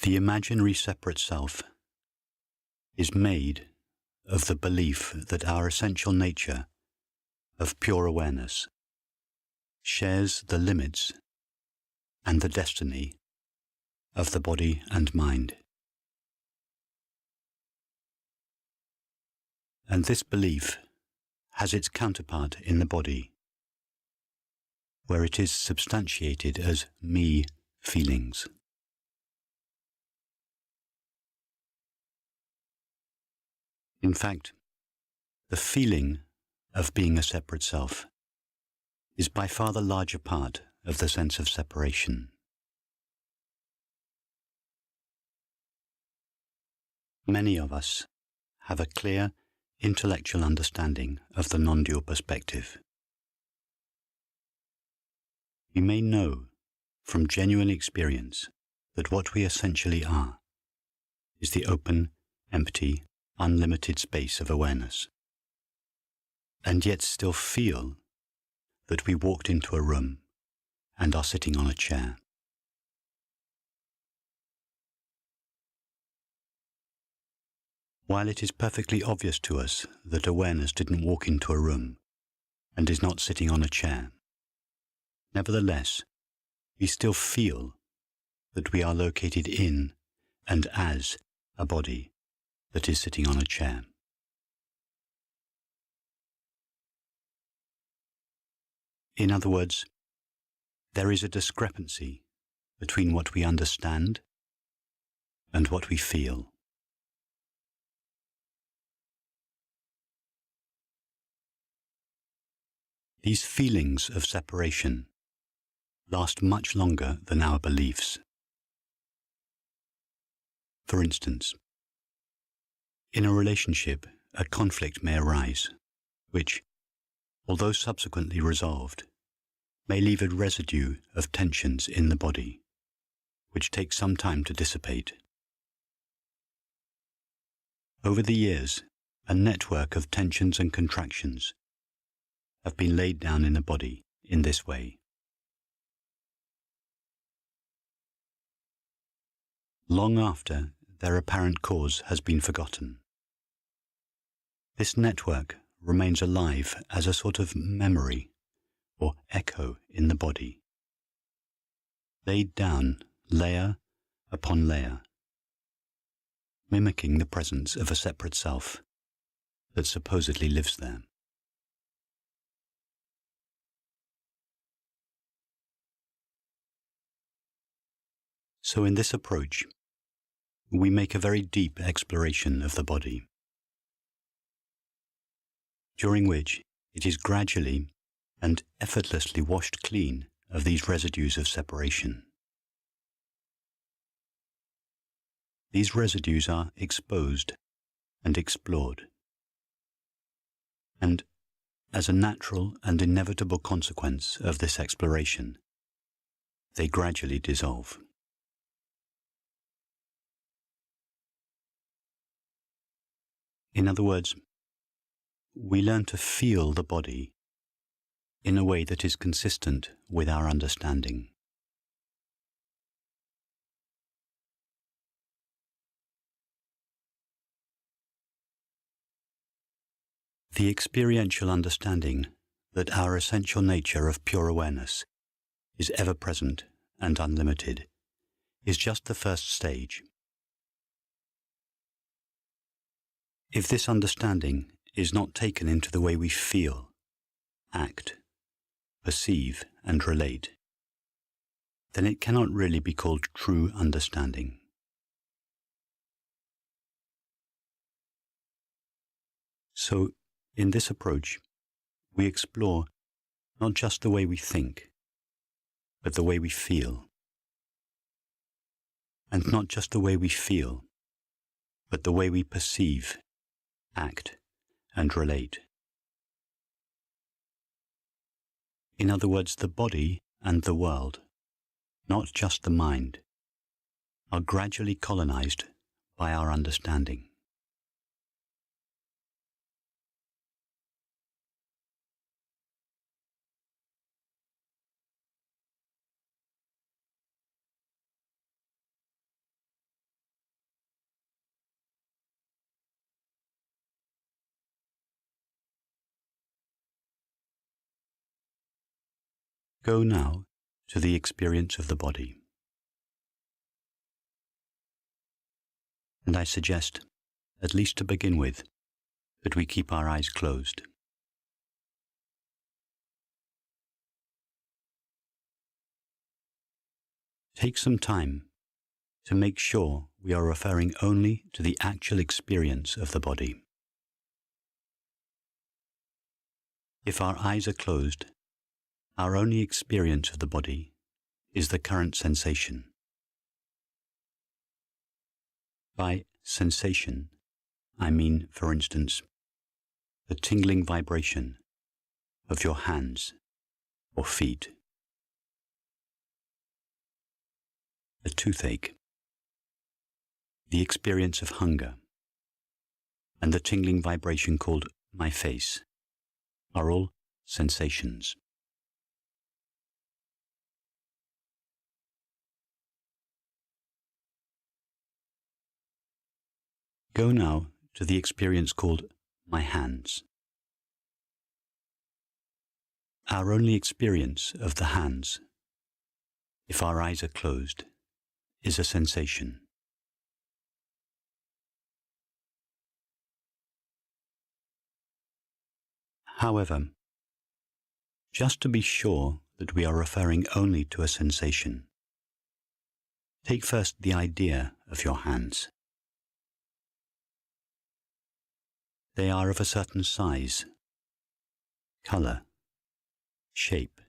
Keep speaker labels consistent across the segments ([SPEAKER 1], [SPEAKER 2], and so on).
[SPEAKER 1] The imaginary separate self is made of the belief that our essential nature of pure awareness shares the limits and the destiny of the body and mind. And this belief has its counterpart in the body, where it is substantiated as me feelings. In fact, the feeling of being a separate self is by far the larger part of the sense of separation. Many of us have a clear intellectual understanding of the non-dual perspective. We may know from genuine experience that what we essentially are is the open, empty, unlimited space of awareness, and yet still feel that we walked into a room and are sitting on a chair. While it is perfectly obvious to us that awareness didn't walk into a room and is not sitting on a chair, nevertheless, we still feel that we are located in and as a body that is sitting on a chair. In other words, there is a discrepancy between what we understand and what we feel. These feelings of separation last much longer than our beliefs. For instance, in a relationship, a conflict may arise, which, although subsequently resolved, may leave a residue of tensions in the body, which takes some time to dissipate. Over the years, a network of tensions and contractions have been laid down in the body in this way. Long after their apparent cause has been forgotten, this network remains alive as a sort of memory or echo in the body, laid down layer upon layer, mimicking the presence of a separate self that supposedly lives there. So in this approach, we make a very deep exploration of the body, during which it is gradually and effortlessly washed clean of these residues of separation. These residues are exposed and explored, and as a natural and inevitable consequence of this exploration, they gradually dissolve. In other words, we learn to feel the body in a way that is consistent with our understanding. The experiential understanding that our essential nature of pure awareness is ever present and unlimited is just the first stage. If this understanding is not taken into the way we feel, act, perceive, and relate, then it cannot really be called true understanding. So, in this approach, we explore not just the way we think, but the way we feel. And not just the way we feel, but the way we perceive, act, and relate. In other words, the body and the world, not just the mind, are gradually colonized by our understanding. Go now to the experience of the body. And I suggest, at least to begin with, that we keep our eyes closed. Take some time to make sure we are referring only to the actual experience of the body. If our eyes are closed, our only experience of the body is the current sensation. By sensation, I mean, for instance, the tingling vibration of your hands or feet, a toothache, the experience of hunger, and the tingling vibration called my face are all sensations. Go now to the experience called my hands. Our only experience of the hands, if our eyes are closed, is a sensation. However, just to be sure that we are referring only to a sensation, take first the idea of your hands. They are of a certain size, color, shape,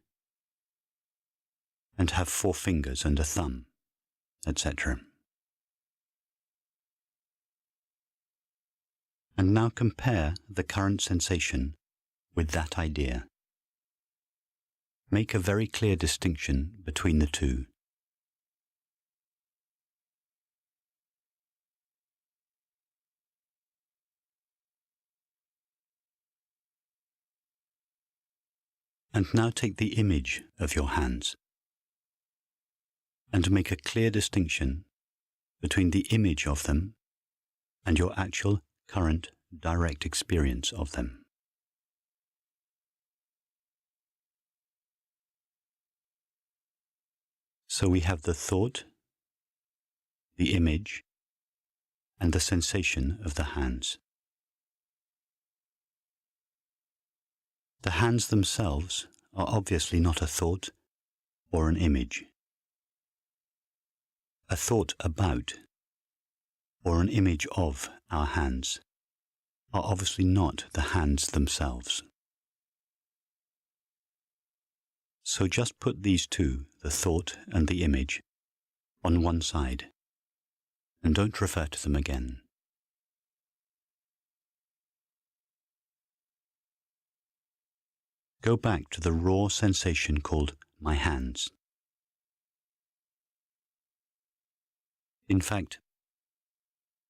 [SPEAKER 1] and have 4 fingers and a thumb, etc. And now compare the current sensation with that idea. Make a very clear distinction between the two. And now take the image of your hands and make a clear distinction between the image of them and your actual current direct experience of them. So we have the thought, the image, and the sensation of the hands. The hands themselves are obviously not a thought or an image. A thought about or an image of our hands are obviously not the hands themselves. So just put these two, the thought and the image, on one side, and don't refer to them again. Go back to the raw sensation called my hands. In fact,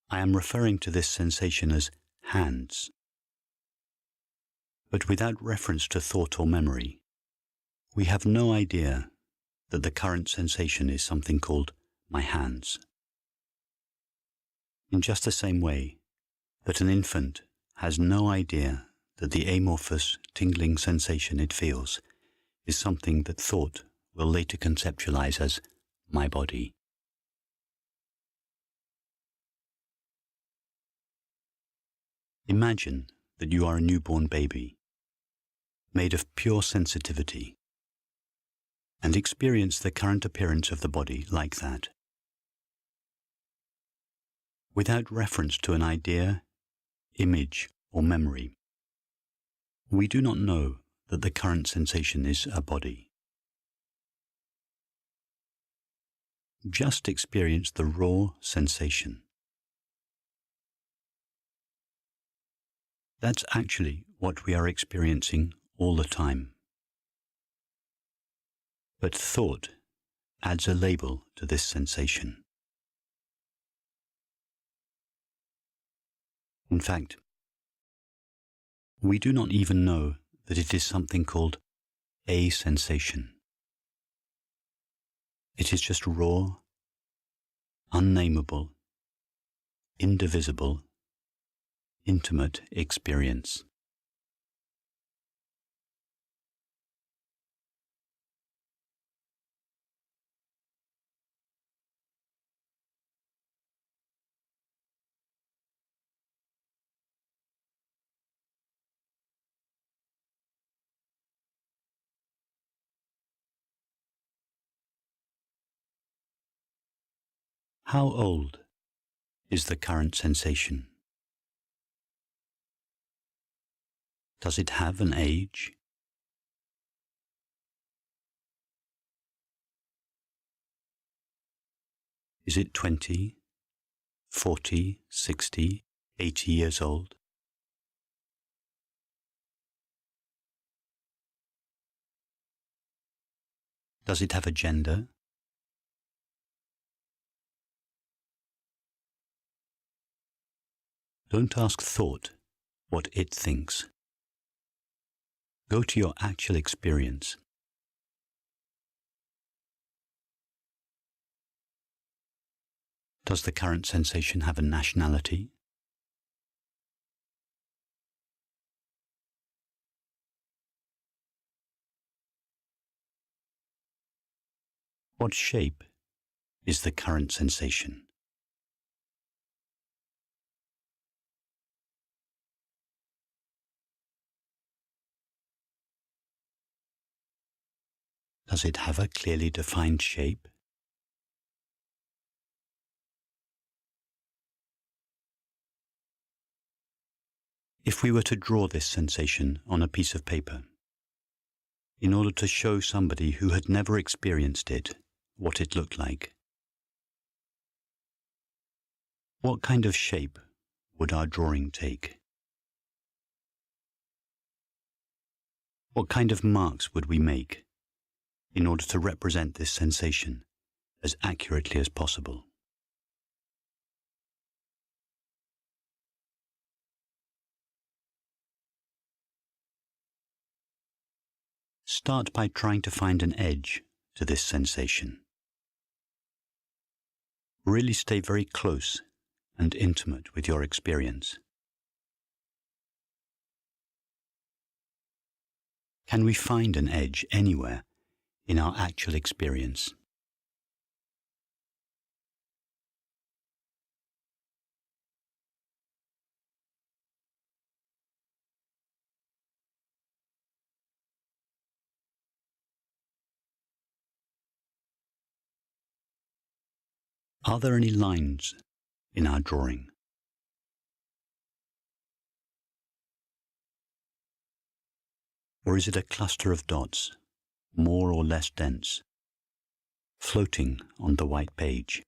[SPEAKER 1] I am referring to this sensation as hands, but without reference to thought or memory. We have no idea that the current sensation is something called my hands. In just the same way that an infant has no idea that the amorphous tingling sensation it feels is something that thought will later conceptualize as my body. Imagine that you are a newborn baby, made of pure sensitivity, and experience the current appearance of the body like that, without reference to an idea, image, or memory. We do not know that the current sensation is a body. Just experience the raw sensation. That's actually what we are experiencing all the time. But thought adds a label to this sensation. In fact, we do not even know that it is something called a sensation. It is just raw, unnameable, indivisible, intimate experience. How old is the current sensation? Does it have an age? Is it 20, 40, 60, 80 years old? Does it have a gender? Don't ask thought what it thinks. Go to your actual experience. Does the current sensation have a nationality? What shape is the current sensation? Does it have a clearly defined shape? If we were to draw this sensation on a piece of paper, in order to show somebody who had never experienced it what it looked like, what kind of shape would our drawing take? What kind of marks would we make in order to represent this sensation as accurately as possible? Start by trying to find an edge to this sensation. Really stay very close and intimate with your experience. Can we find an edge anywhere in our actual experience? Are there any lines in our drawing? Or is it a cluster of dots, more or less dense, floating on the white page?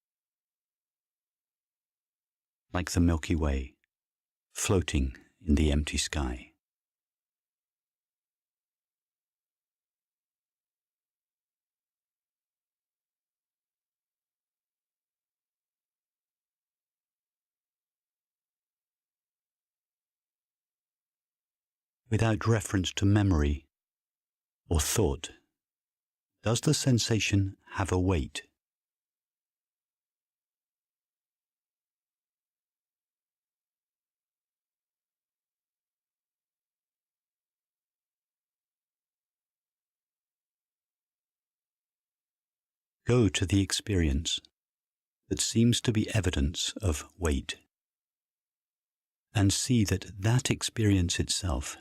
[SPEAKER 1] Like the Milky Way, floating in the empty sky. Without reference to memory or thought, does the sensation have a weight? Go to the experience that seems to be evidence of weight, and see that that experience itself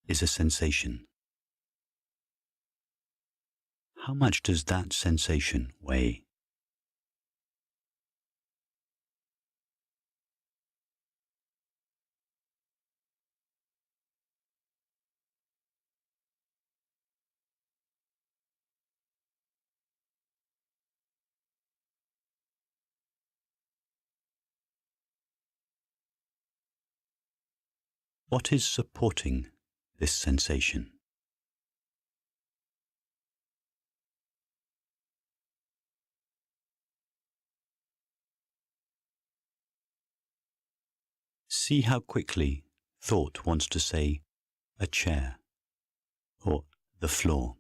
[SPEAKER 1] is a sensation. How much does that sensation weigh? What is supporting this sensation? See how quickly thought wants to say a chair or the floor.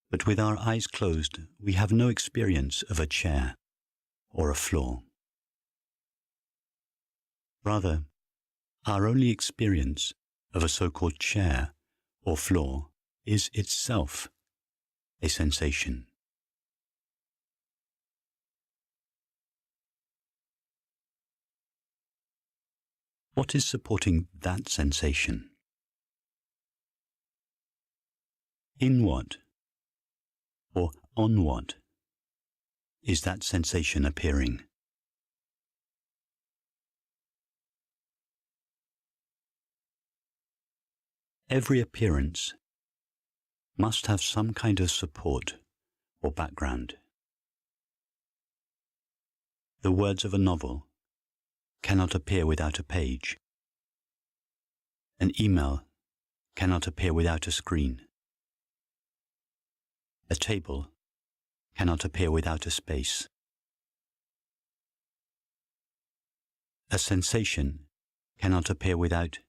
[SPEAKER 1] But with our eyes closed, we have no experience of a chair or a floor. Rather, our only experience of a so-called chair or floor is itself a sensation. What is supporting that sensation? In what or on what is that sensation appearing? Every appearance must have some kind of support or background. The words of a novel cannot appear without a page. An email cannot appear without a screen. A table cannot appear without a space. A sensation cannot appear without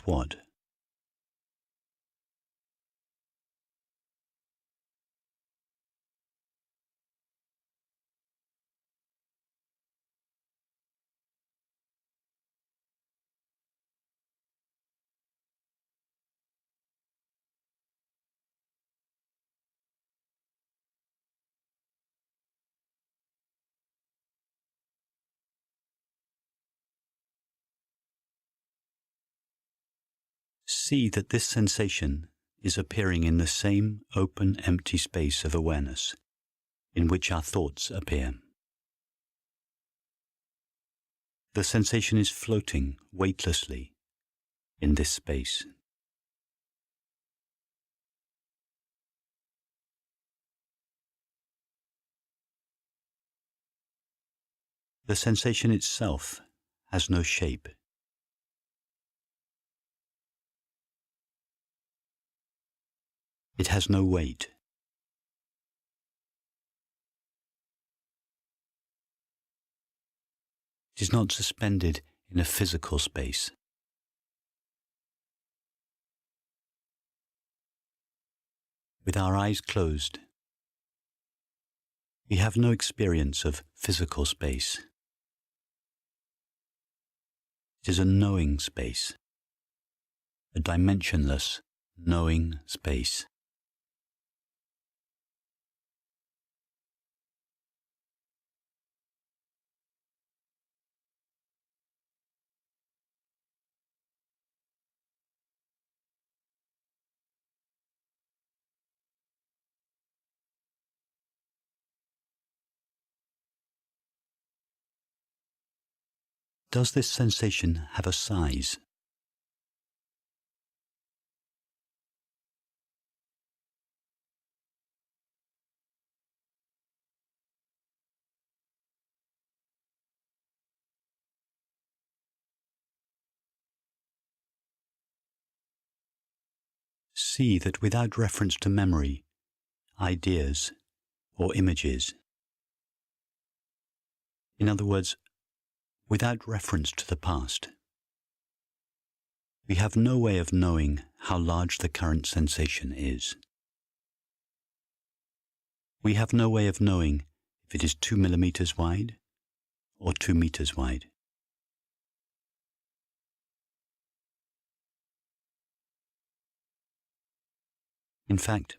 [SPEAKER 1] what? See that this sensation is appearing in the same open, empty space of awareness in which our thoughts appear. The sensation is floating weightlessly in this space. The sensation itself has no shape. It has no weight. It is not suspended in a physical space. With our eyes closed, we have no experience of physical space. It is a knowing space, a dimensionless, knowing space. Does this sensation have a size? See that without reference to memory, ideas, or images, in other words, without reference to the past, we have no way of knowing how large the current sensation is. We have no way of knowing if it is 2 millimeters wide or 2 meters wide. In fact,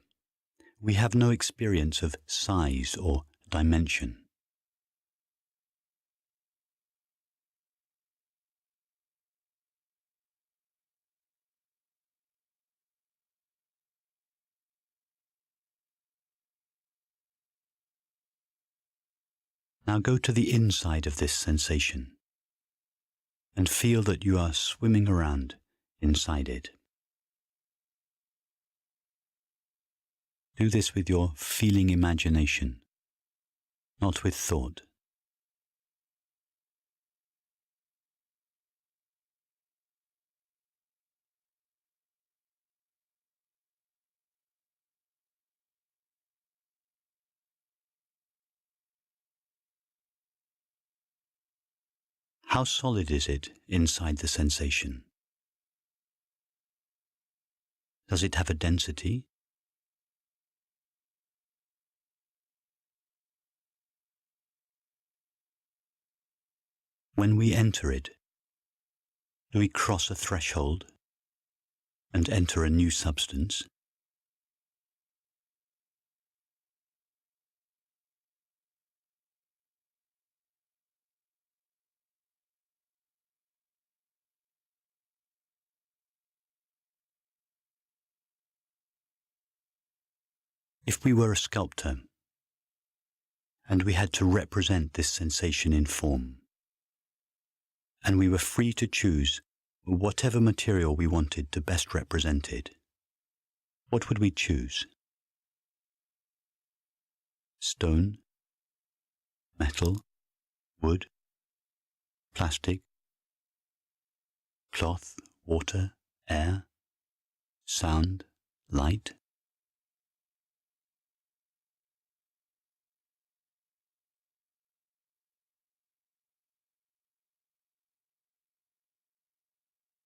[SPEAKER 1] we have no experience of size or dimension. Now go to the inside of this sensation and feel that you are swimming around inside it. Do this with your feeling imagination, not with thought. How solid is it inside the sensation? Does it have a density? When we enter it, do we cross a threshold and enter a new substance? If we were a sculptor, and we had to represent this sensation in form, and we were free to choose whatever material we wanted to best represent it, what would we choose? Stone, metal, wood, plastic, cloth, water, air, sound, light?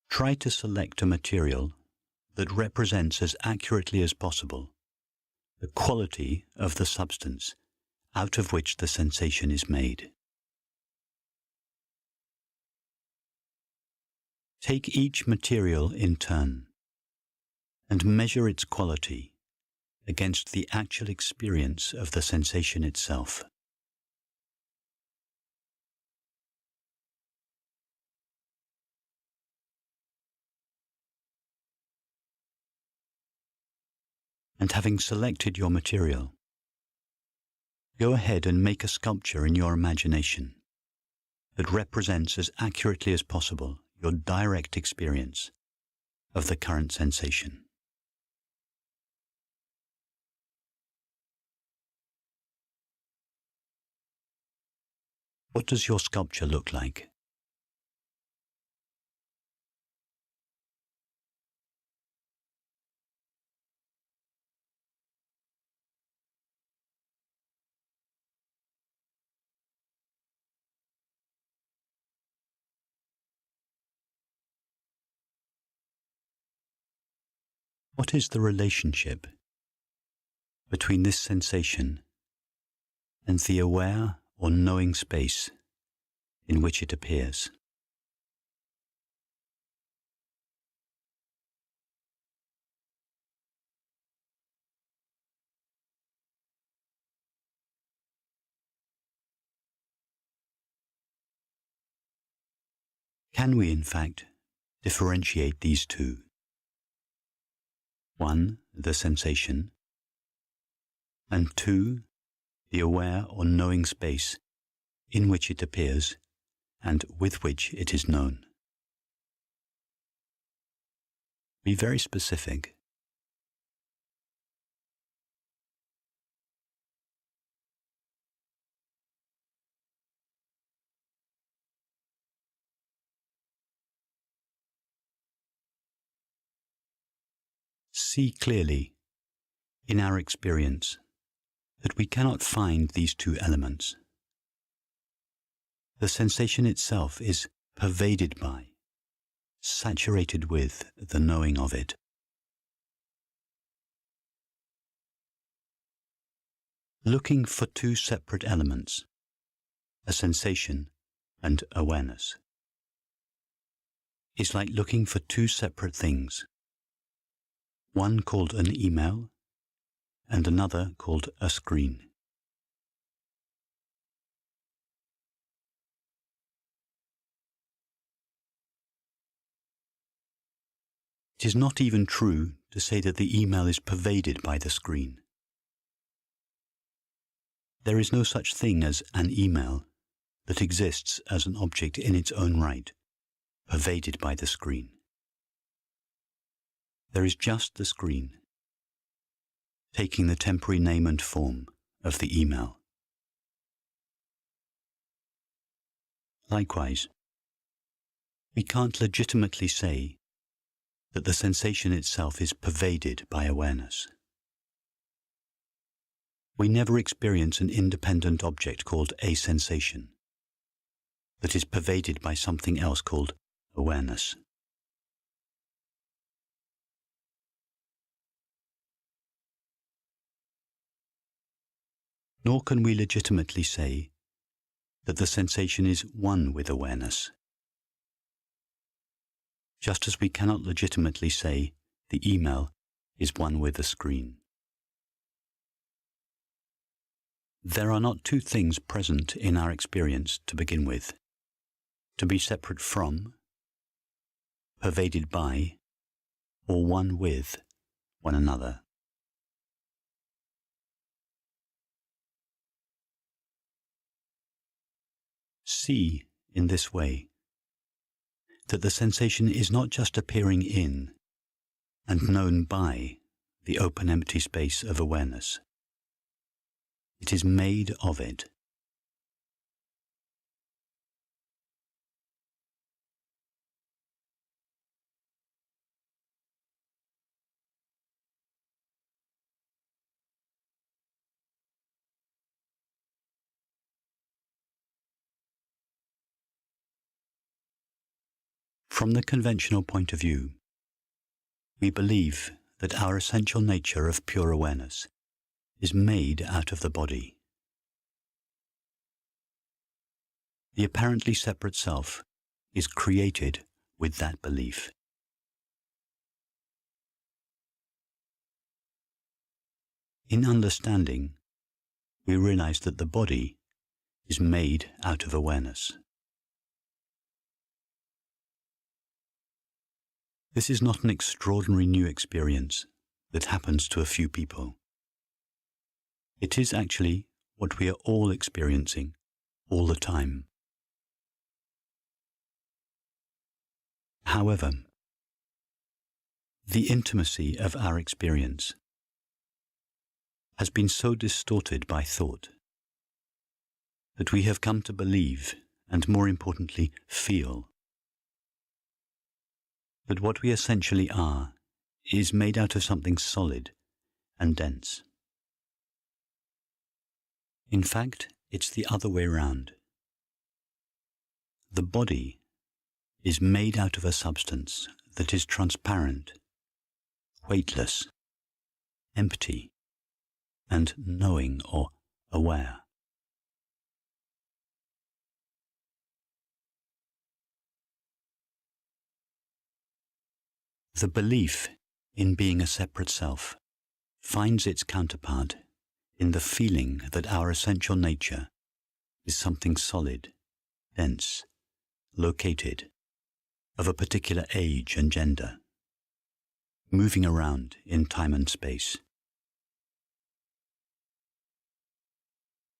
[SPEAKER 1] Try to select a material that represents as accurately as possible the quality of the substance out of which the sensation is made. Take each material in turn and measure its quality against the actual experience of the sensation itself. And having selected your material, go ahead and make a sculpture in your imagination that represents as accurately as possible your direct experience of the current sensation. What does your sculpture look like? What is the relationship between this sensation and the aware or knowing space in which it appears? Can we, in fact, differentiate these two? One, the sensation, and two, the aware or knowing space in which it appears and with which it is known. Be very specific. See clearly, in our experience, that we cannot find these two elements. The sensation itself is pervaded by, saturated with the knowing of it. Looking for two separate elements, a sensation and awareness, is like looking for two separate things, one called an email and another called a screen. It is not even true to say that the email is pervaded by the screen. There is no such thing as an email that exists as an object in its own right, pervaded by the screen. There is just the screen, taking the temporary name and form of the email. Likewise, we can't legitimately say that the sensation itself is pervaded by awareness. We never experience an independent object called a sensation that is pervaded by something else called awareness. Nor can we legitimately say that the sensation is one with awareness, just as we cannot legitimately say the email is one with the screen. There are not two things present in our experience to begin with, to be separate from, pervaded by, or one with one another. see in this way that the sensation is not just appearing in and known by the open empty space of awareness. It is made of it. From the conventional point of view, we believe that our essential nature of pure awareness is made out of the body. The apparently separate self is created with that belief. In understanding, we realize that the body is made out of awareness. This is not an extraordinary new experience that happens to a few people. It is actually what we are all experiencing all the time. However, the intimacy of our experience has been so distorted by thought that we have come to believe, and more importantly, feel, that what we essentially are is made out of something solid and dense. In fact, it's the other way round. The body is made out of a substance that is transparent, weightless, empty, and knowing or aware. The belief in being a separate self finds its counterpart in the feeling that our essential nature is something solid, dense, located, of a particular age and gender, moving around in time and space.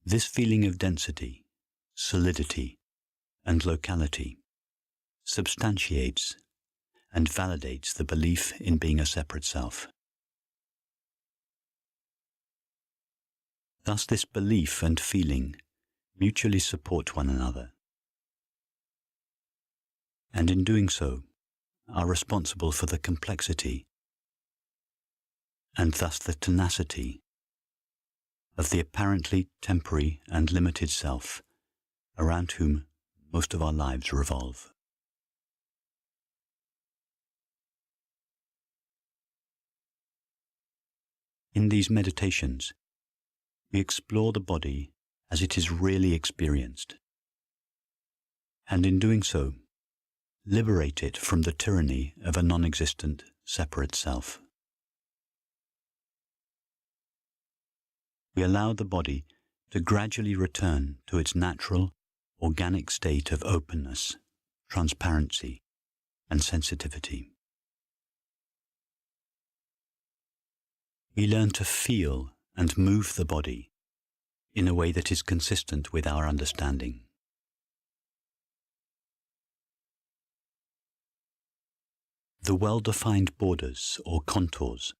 [SPEAKER 1] This feeling of density, solidity, and locality substantiates and validates the belief in being a separate self. Thus, this belief and feeling mutually support one another, and in doing so are responsible for the complexity and thus the tenacity of the apparently temporary and limited self around whom most of our lives revolve. In these meditations, we explore the body as it is really experienced, and in doing so, liberate it from the tyranny of a non-existent, separate self. We allow the body to gradually return to its natural, organic state of openness, transparency, and sensitivity. We learn to feel and move the body in a way that is consistent with our understanding. The well-defined borders or contours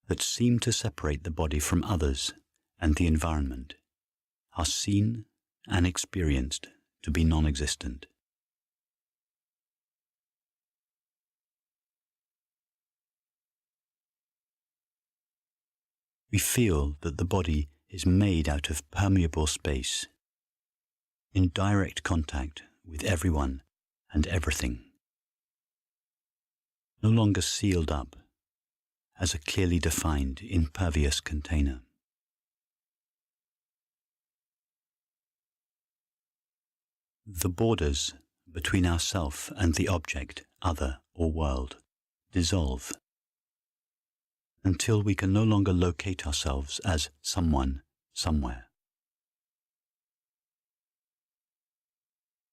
[SPEAKER 1] that seem to separate the body from others and the environment are seen and experienced to be non-existent. We feel that the body is made out of permeable space, in direct contact with everyone and everything, no longer sealed up as a clearly defined, impervious container. The borders between ourself and the object, other, or world dissolve until we can no longer locate ourselves as someone, somewhere.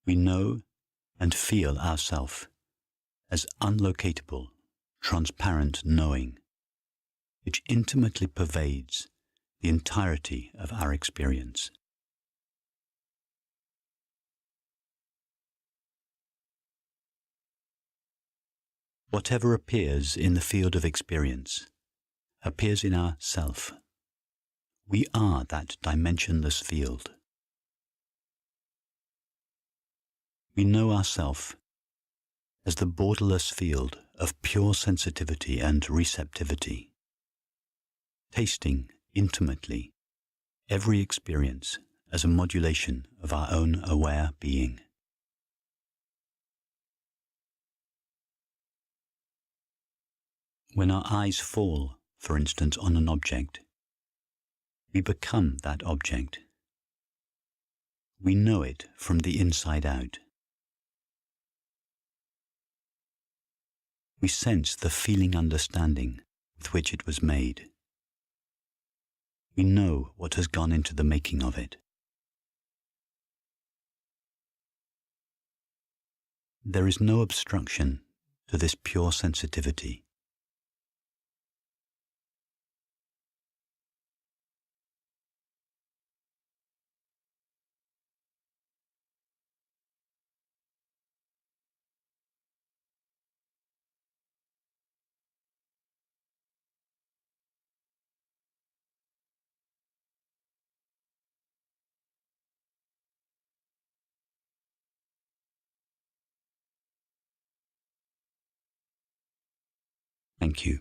[SPEAKER 1] We know and feel ourself as unlocatable, transparent knowing, which intimately pervades the entirety of our experience. Whatever appears in the field of experience appears in our self. We are that dimensionless field. We know ourself as the borderless field of pure sensitivity and receptivity, tasting intimately every experience as a modulation of our own aware being. When our eyes fall, for instance, on an object, we become that object. We know it from the inside out. We sense the feeling understanding with which it was made. We know what has gone into the making of it. There is no obstruction to this pure sensitivity. Thank you.